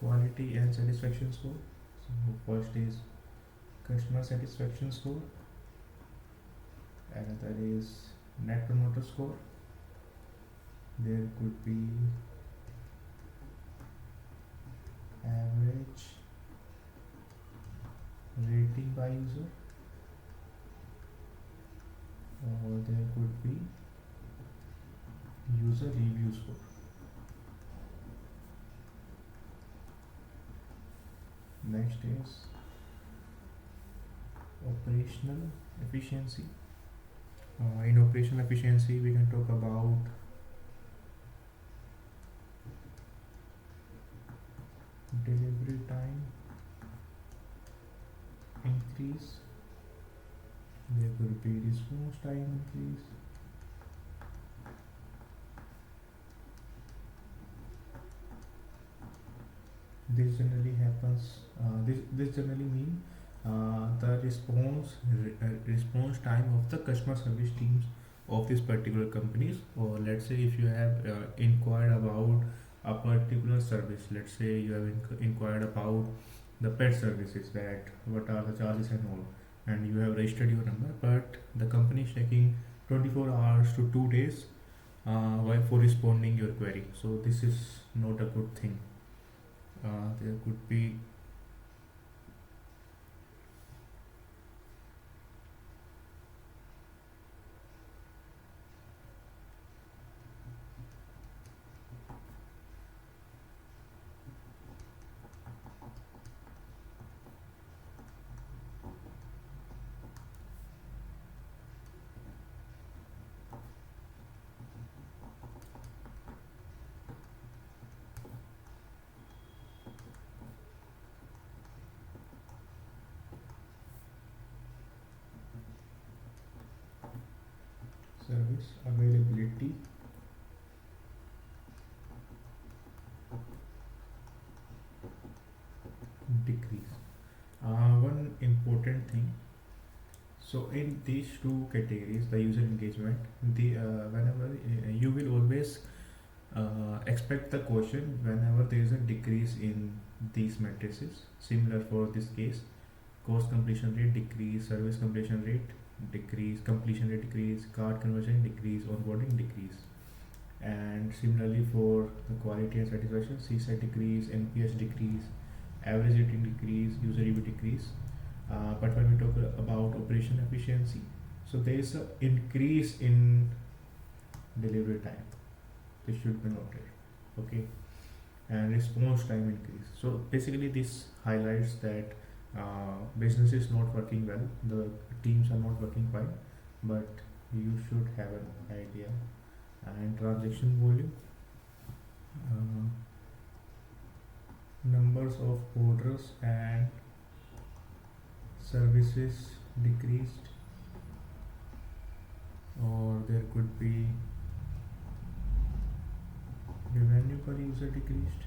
quality and satisfaction score. So first is customer satisfaction score, another is net promoter score. There could be average rating by user, or there could be user review score. Next is operational efficiency. In operational efficiency, we can talk about delivery time increase. There could be response time increase. This generally happens. This generally mean the response time of the customer service teams of this particular companies. Or let's say if you have inquired about a particular service, let's say you have inquired about the pet services, that what are the charges and all, and you have registered your number, but the company is taking 24 hours to 2 days while for responding your query. So this is not a good thing. There could be service availability decrease. One important thing. So in these two categories, the user engagement, the whenever you will always expect the question whenever there is a decrease in these matrices. Similar for this case, cost completion rate decrease, service completion rate decrease, completion rate decrease, card conversion decrease, onboarding decrease. And similarly for the quality and satisfaction, CSAT decrease, NPS decrease, average rating decrease, user review decrease. But when we talk about operation efficiency, so there is an increase in delivery time. This should be noted. Okay, and response time increase. So basically, this highlights that business is not working well. The teams are not working fine, but you should have an idea. And transaction volume, uh, numbers of orders and services decreased, or there could be revenue per user decreased,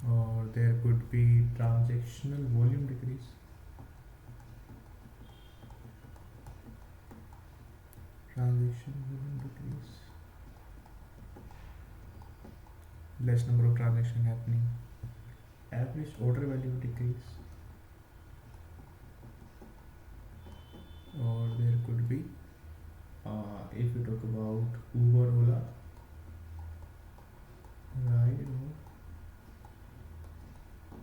or there could be transactional volume decrease. Transaction volume decrease, less number of transaction happening. Average order value decrease, or there could be if you talk about Uber, Ola, ride or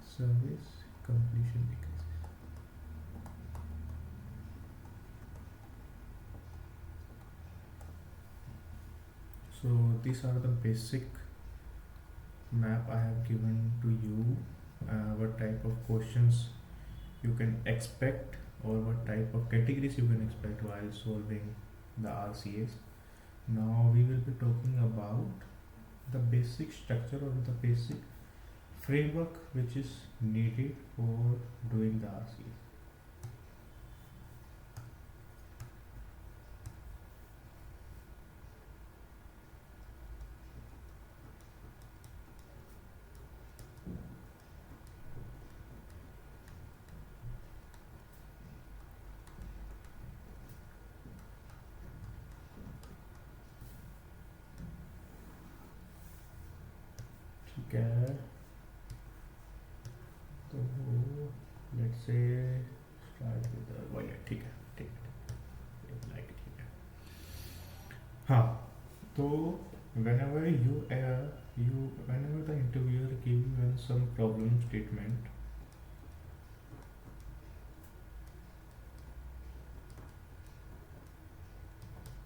service completion decreases. So these are the basic map I have given to you. What type of questions you can expect, or what type of categories you can expect while solving the RCAs. Now we will be talking about the basic structure or the basic framework which is needed for doing the RCAs. है, तो let's say start with wallet, ठीक है, ठीक है, like ठीक है। हाँ, तो whenever whenever the interviewer give you some problem statement,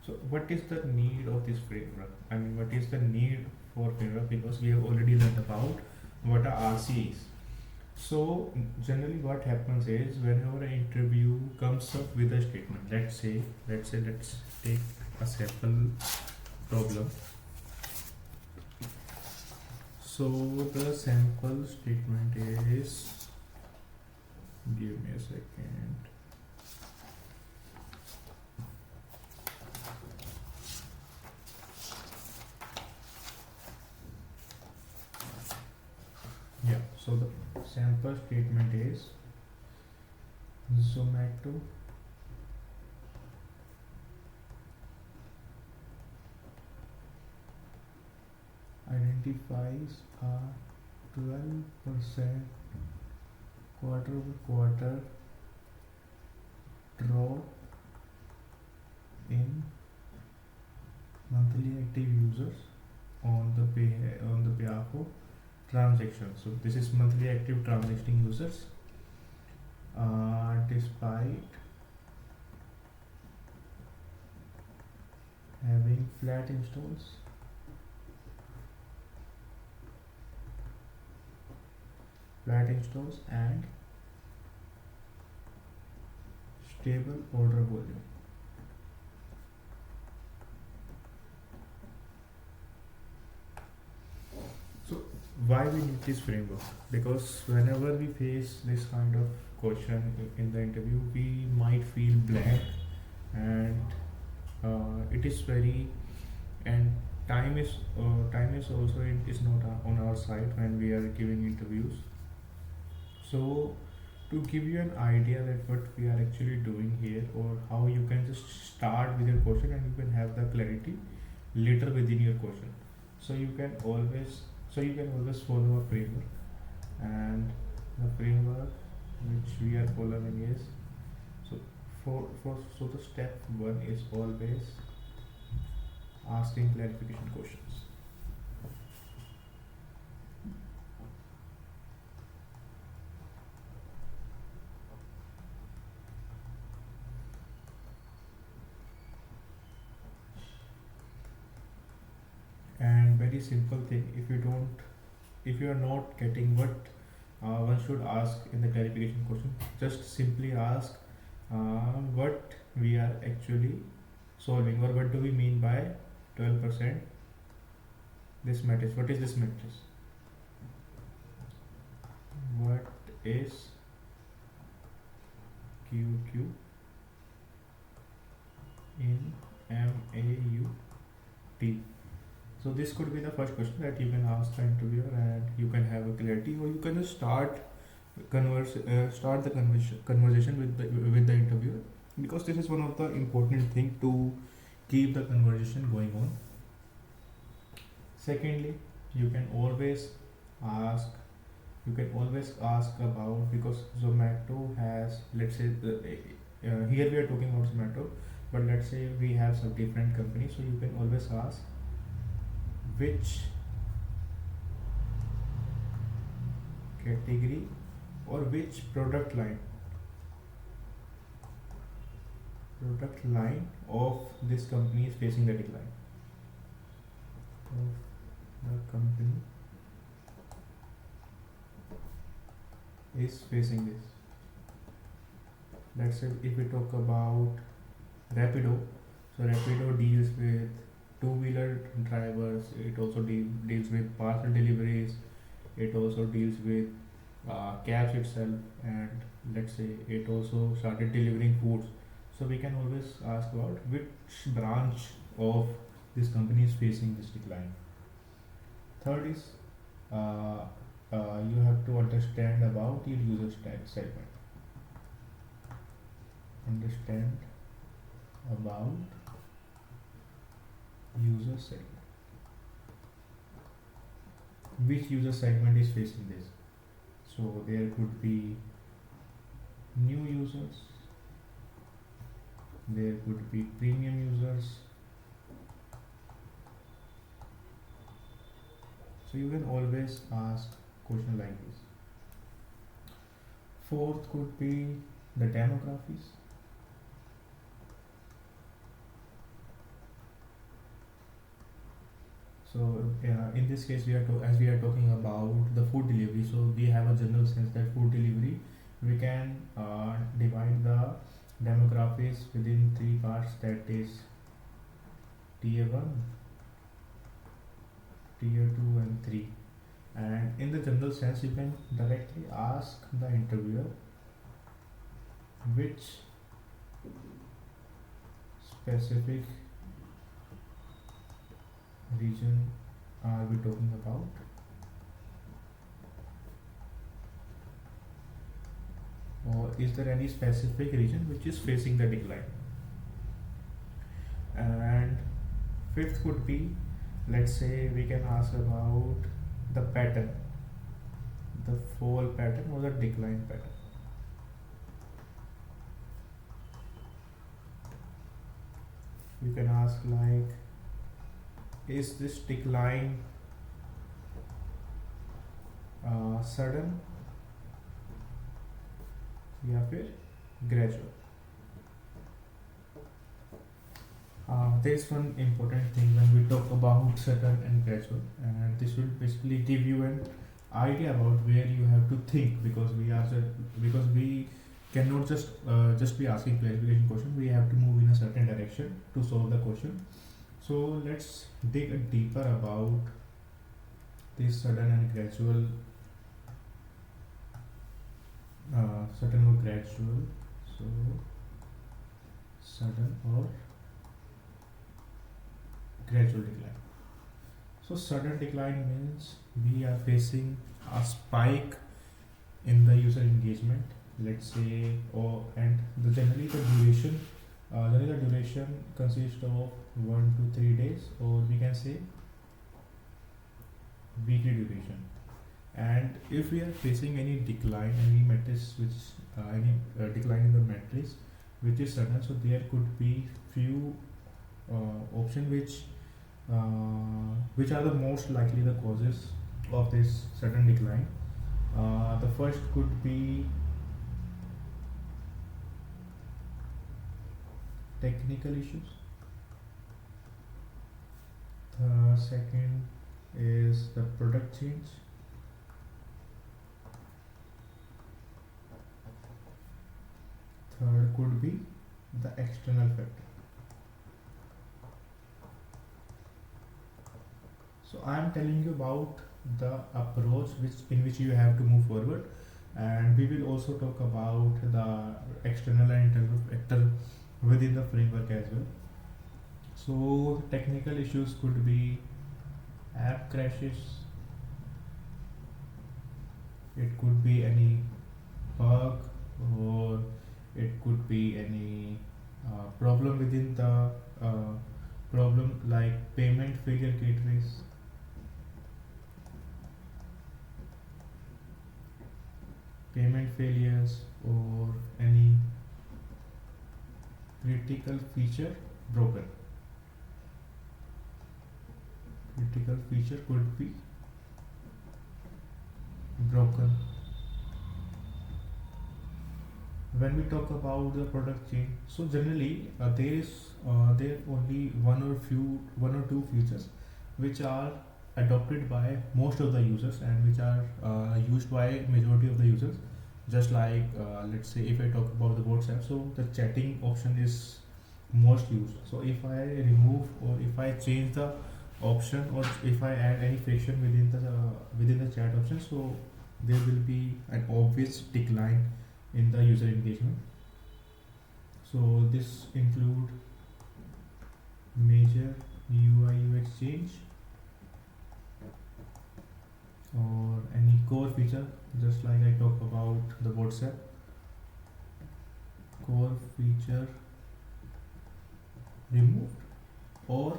so what is the need of this framework? I mean, what is the need for framework? Because we have already learned about what a RC is. So generally, what happens is whenever an interview comes up with a statement, let's take a sample problem. So the sample statement is, give me a second. Yeah, so the sample statement is Zomato identifies a 12% quarter-over-quarter drop in monthly active users on the behalf of transactions. So this is monthly active transacting users, despite having flat installs, and stable order volume. So why we need this framework? Because whenever we face this kind of question in the interview, we might feel blank, and it is very, and time is also is not on our side when we are giving interviews. So to give you an idea that what we are actually doing here, or how you can just start with your question and you can have the clarity later within your question. So you can always follow a framework, and the framework which we are following is, so so the step one is always asking clarification questions. And very simple thing, if you are not getting what one should ask in the clarification question, just simply ask what we are actually solving, or what do we mean by 12% this matrix. What is this matrix? What is QQ in MAUT? So this could be the first question that you can ask the interviewer, and you can have a clarity, or you can just start the conversation with the interviewer, because this is one of the important thing to keep the conversation going on. Secondly, you can always ask about, because Zomato has, let's say here we are talking about Zomato, but let's say we have some different companies, so you can always ask which category or which product line of this company is facing the decline. Of the company is facing this. Let's say if we talk about Rapido, so Rapido deals with two-wheeler drivers, it also deals with parcel deliveries, it also deals with cabs itself, and let's say it also started delivering foods. So we can always ask about which branch of this company is facing this decline. Third is, you have to understand about your user segment. Understand about user segment. which user segment is facing this. So there could be new users, there could be premium users. So you can always ask question like this. Fourth could be the demographics. So in this case, as we are talking about the food delivery, so we have a general sense that food delivery, we can divide the demographics within three parts, that is tier 1, tier 2 and 3. And in the general sense, you can directly ask the interviewer which specific region are we talking about, or is there any specific region which is facing the decline. And fifth could be, let's say we can ask about the pattern, the fall pattern or the decline pattern. You can ask like, is this decline sudden या फिर gradual. There is one important thing when we talk about sudden and gradual, and this will basically give you an idea about where you have to think, because we cannot just be asking clarification question. We have to move in a certain direction to solve the question. So let's dig a deeper about this sudden and gradual, sudden or gradual. So sudden or gradual decline. So sudden decline means we are facing a spike in the user engagement, let's say, and generally the duration consists of 1 to 3 days, or we can say weekly duration. And if we are facing any decline, any matrix any decline in the matrix which is sudden, so there could be few options which are the most likely the causes of this sudden decline. The first could be technical issues. The second is the product change. Third could be the external factor. So I am telling you about the approach in which you have to move forward, and we will also talk about the external and internal factor within the framework as well. So technical issues could be app crashes, it could be any bug, or it could be any problem within the problem like payment failure gateways, payment failures, or any critical feature broken. Critical feature could be broken. When we talk about the product change, so generally there only one or two features which are adopted by most of the users and which are used by majority of the users. Just like let's say if I talk about the WhatsApp, so the chatting option is most used. So if I remove or if I change the option, or if I add any friction within the chat option, so there will be an obvious decline in the user engagement. So this include major UI UX change or any core feature, just like I talk about the WhatsApp core feature removed, or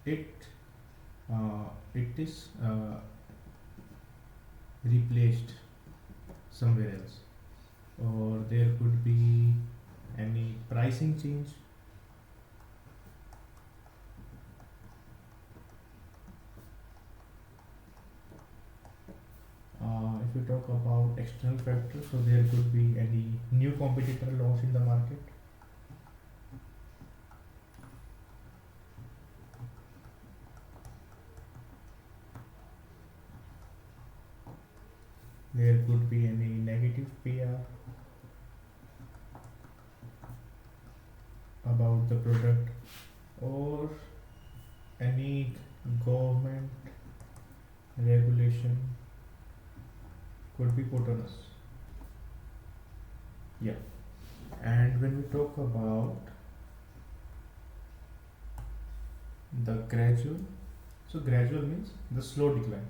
it is replaced somewhere else, or there could be any pricing change. If we talk about external factors, so there could be any new competitor launched in the market. There could be any negative PR about the product, or any government regulation could be put on us. Yeah. And when we talk about the gradual, so gradual means the slow decline,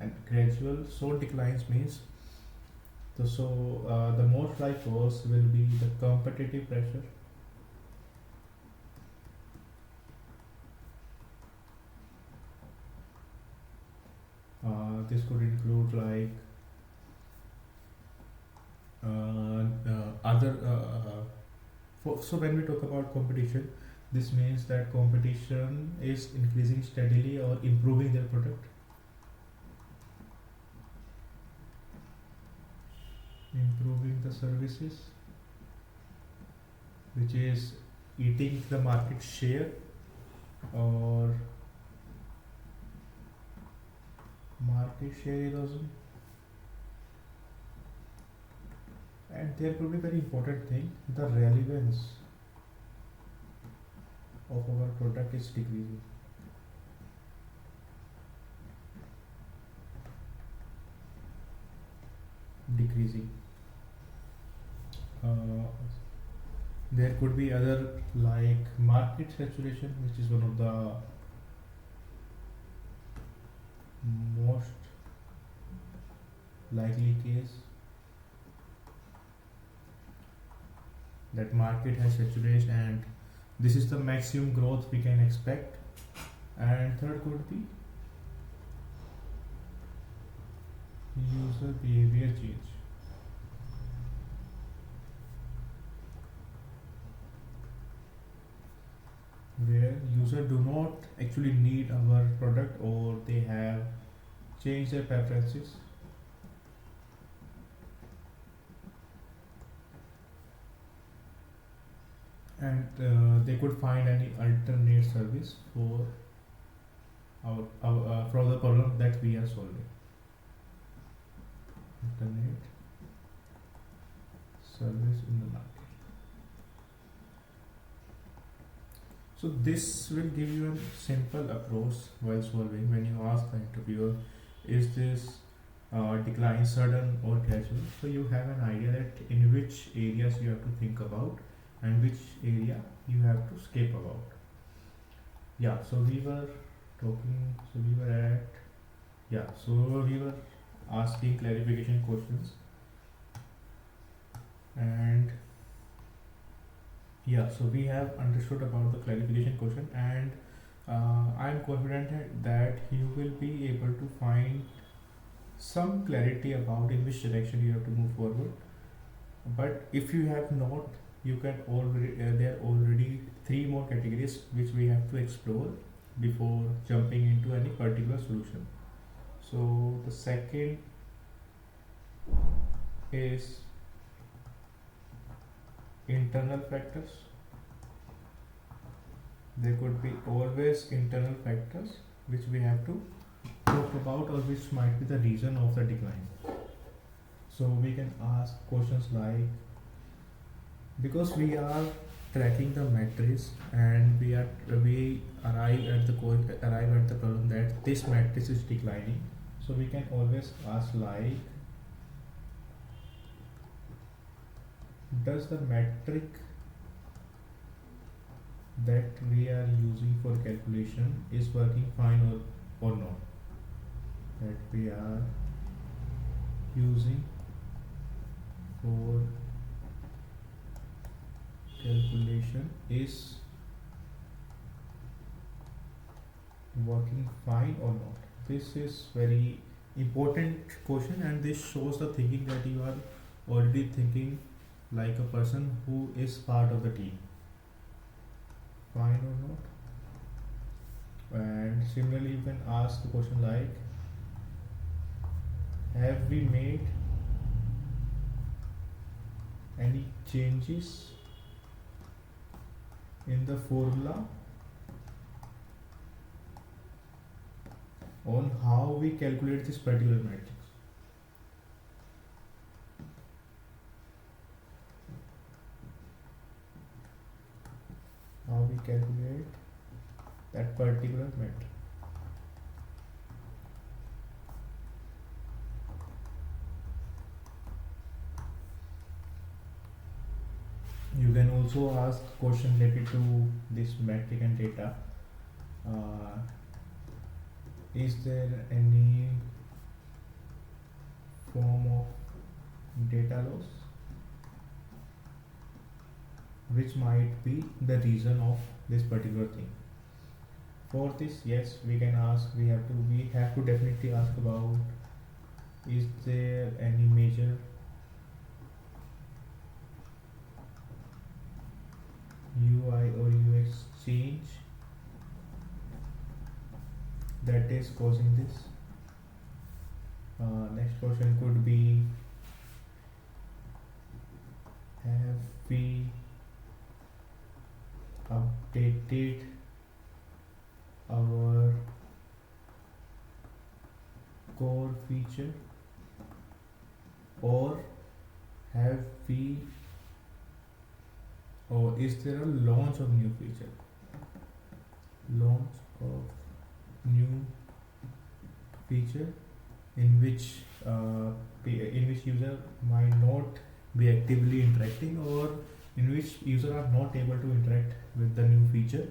and gradual slow declines means the most like cause will be the competitive pressure. This could include like other so when we talk about competition, this means that competition is increasing steadily or improving their product. Improving the services, which is eating the market share, or market share erosion. And there could be very important thing, the relevance of our product is decreasing. uh, there could be other like market saturation, which is one of the most likely case, that market has saturated and this is the maximum growth we can expect. And third could be user behavior change, where user do not actually need our product, or they have changed their preferences. And they could find any alternate service for the problem that we are solving. Alternate service in the market. So this will give you a simple approach while solving. When you ask the interviewer, is this decline sudden or gradual? So you have an idea that in which areas you have to think about and which area you have to skip about. Yeah. So we were talking. So we were at. Yeah. So we were asking clarification questions, and yeah, so we have understood about the clarification question, and I'm confident that you will be able to find some clarity about in which direction you have to move forward. But if you have not, you can already there are already three more categories which we have to explore before jumping into any particular solution. So the second is internal factors. There could be always internal factors which we have to talk about, or which might be the reason of the decline. So we can ask questions like, because we are tracking the matrix and we arrive at the problem that this matrix is declining. So we can always ask like, does the metric that we are using for calculation is working fine or not, that we are using for calculation is working fine or not. This is very important question, and this shows the thinking that you are already thinking like a person who is part of the team. Fine or not? And similarly, you can ask the question like, have we made any changes in the formula on how we calculate this particular matrix? How we calculate that particular matrix. You can also ask question related to this metric and data. Uh, is there any form of data loss which might be the reason of this particular thing? For this, yes, we can ask. We have to definitely ask about, is there any major UI or UX change that is causing this? Next question could be, have we updated our core feature, or have we, or is there a launch of new feature? Launch of new feature in which user might not be actively interacting, or in which user are not able to interact with the new feature.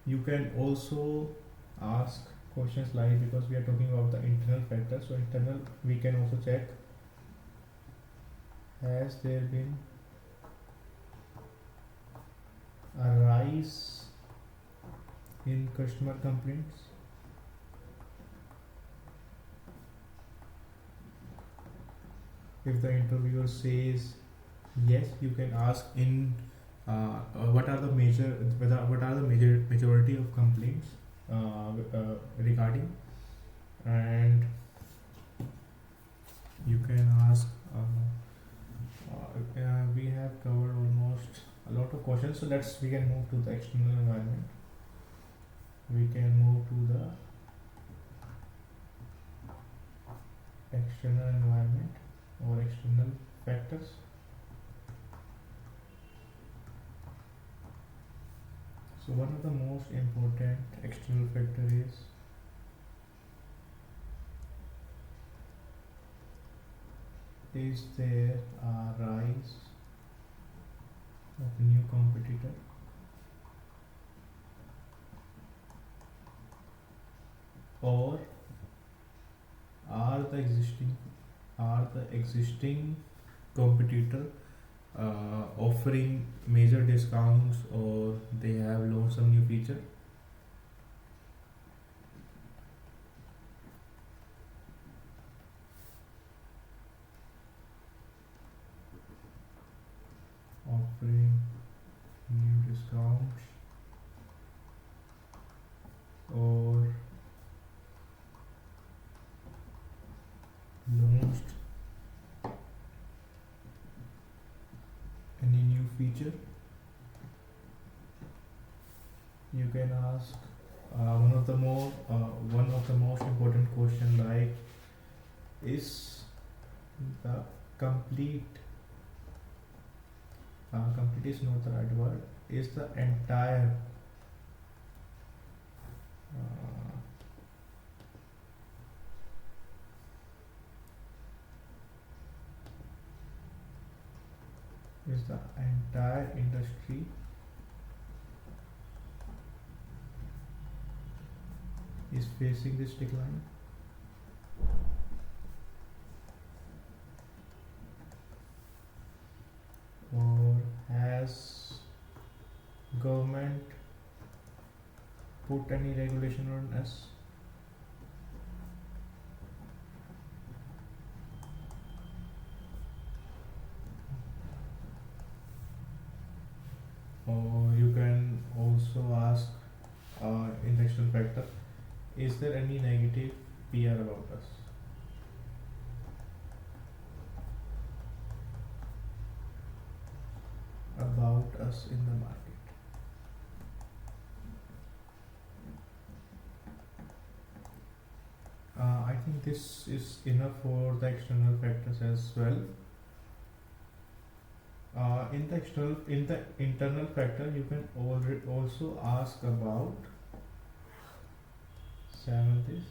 You can also ask questions like, because we are talking about the internal factors, so internal we can also check, has there been a rise in customer complaints? If the interviewer says yes, you can ask in what are the majority of complaints regarding, and you can ask. We have covered almost a lot of questions, so we can move to the external environment. We can move to the external environment or external factors. So one of the most important external factor is there a rise of new competitor, or are the existing competitor offering major discounts, or they have launched some new feature? Offering new discounts, or launched any new feature? You can ask one of the most important question like, is the complete complete is not the right word, is the entire uh, is the entire industry is facing this decline? Or has government put any regulation on us? Or you can also ask in the external factor, is there any negative PR about us in the market? I think this is enough for the external factors as well. In the internal factor, you can already also ask about seventh is,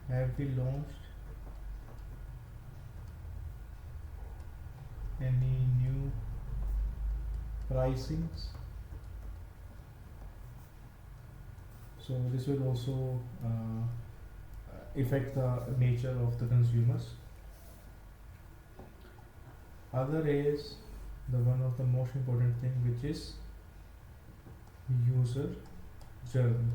have we launched any new pricings? So this will also affect the nature of the consumers. Other is the one of the most important thing, which is user journey.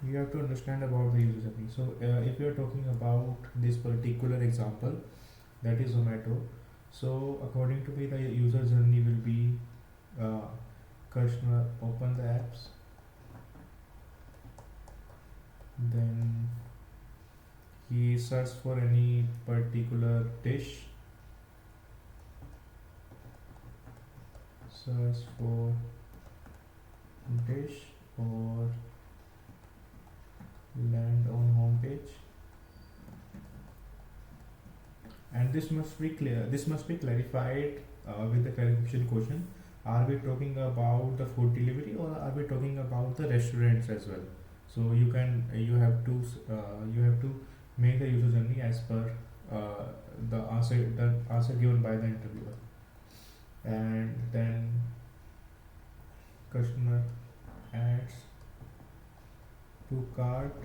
You have to understand about the user journey. So if you are talking about this particular example, that is Zomato. So according to me, the user journey will be uh, customer open the apps, then he search for any particular dish, search for dish, or land on home page. And this must be clear, this must be clarified with the clarification question. Are we talking about the food delivery, or are we talking about the restaurants as well? So you have to make the user journey as per uh, the answer given by the interviewer. And then customer adds to cart,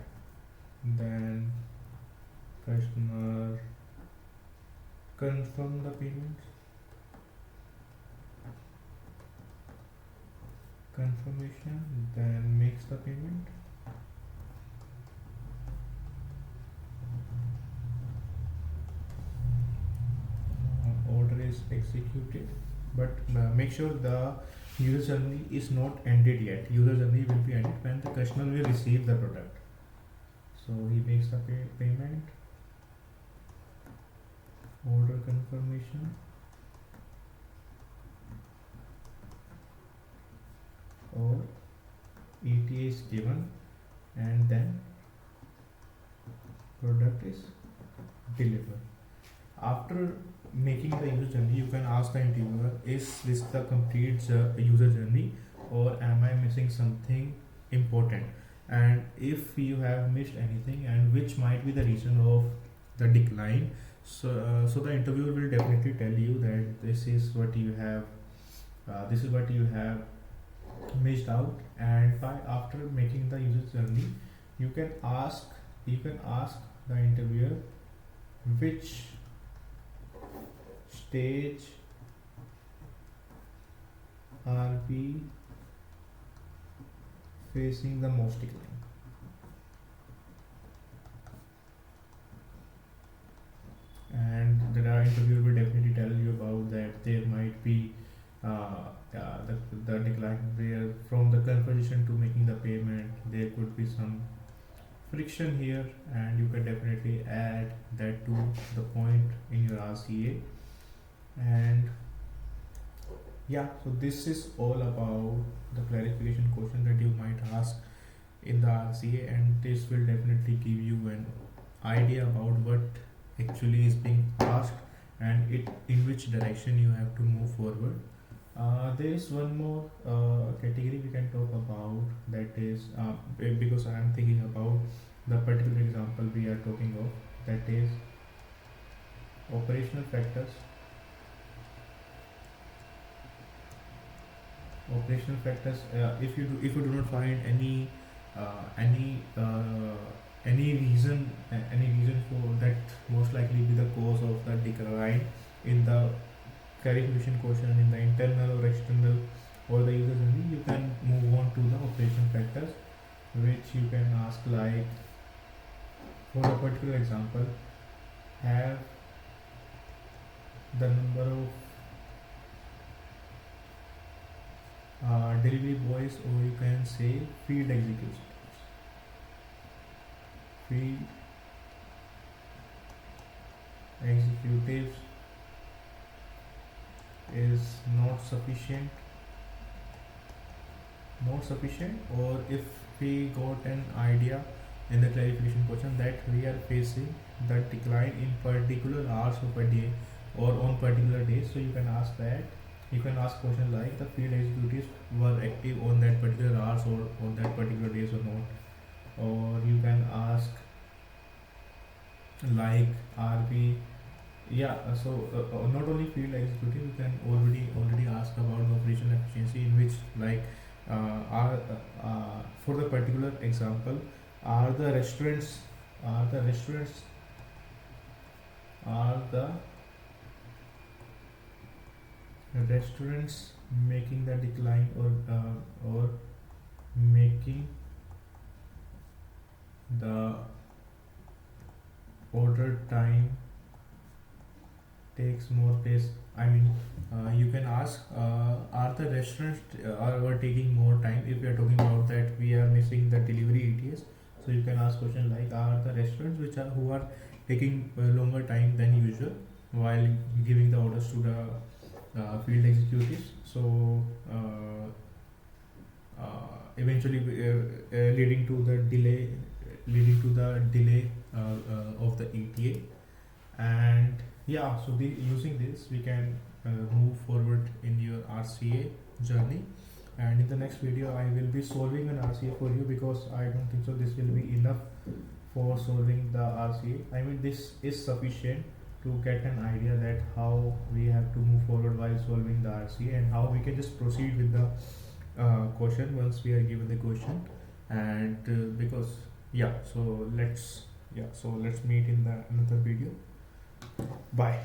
then customer confirm the payment, confirmation, then makes the payment. Order is executed, but make sure the user journey is not ended yet. User journey will be ended when the customer will receive the product. So he makes the payment, order confirmation, or ETA is given, and then product is delivered. After making the user journey, you can ask the interviewer, is this the complete user journey, or am I missing something important? And if you have missed anything, and which might be the reason of the decline, so the interviewer will definitely tell you that this is what you have missed out. And by after making the user journey, you can ask you can ask the interviewer, which stage are we facing the most decline. And the interviewer will definitely tell you about that there might be the decline where from the conversation to making the payment there could be some friction here, and you can definitely add that to the point in your RCA. And yeah, so this is all about the clarification question that you might ask in the RCA, and this will definitely give you an idea about what actually is being asked and it in which direction you have to move forward. There is one more category we can talk about, that is because I am thinking about the particular example we are talking of, that is operational factors. Operational factors. If you do not find uh, any uh, any reason for that, most likely be the cause of the decline in the clarification question in the internal or external or the user journey, you can move on to the operational factors, which you can ask like, for a particular example, have the number of delivery boys, or you can say field executives. Field executives is not sufficient, or if we got an idea in the clarification question that we are facing the decline in particular hours of a day or on particular days, so you can ask that. You can ask question like the field executives were active on that particular hours or on that particular days or not. Or you can ask like, are we, yeah, not only field executive, you can already ask about the operational efficiency, in which like are for the particular example, are the restaurants are the restaurants are the restaurants making the decline, or making the order time takes more place. I mean, you can ask, are the restaurants are taking more time, if we are talking about that we are missing the delivery ETS. So you can ask question like, are the restaurants who are taking longer time than usual while giving the orders to the field executives. So eventually leading to the delay of the ETA. And yeah, so using this we can move forward in your RCA journey. And in the next video I will be solving an RCA for you, because I don't think so this will be enough for solving the RCA. I mean, this is sufficient to get an idea that how we have to move forward while solving the RCA, and how we can just proceed with the question once we are given the question. And because yeah, so let's meet in the another video. Bye.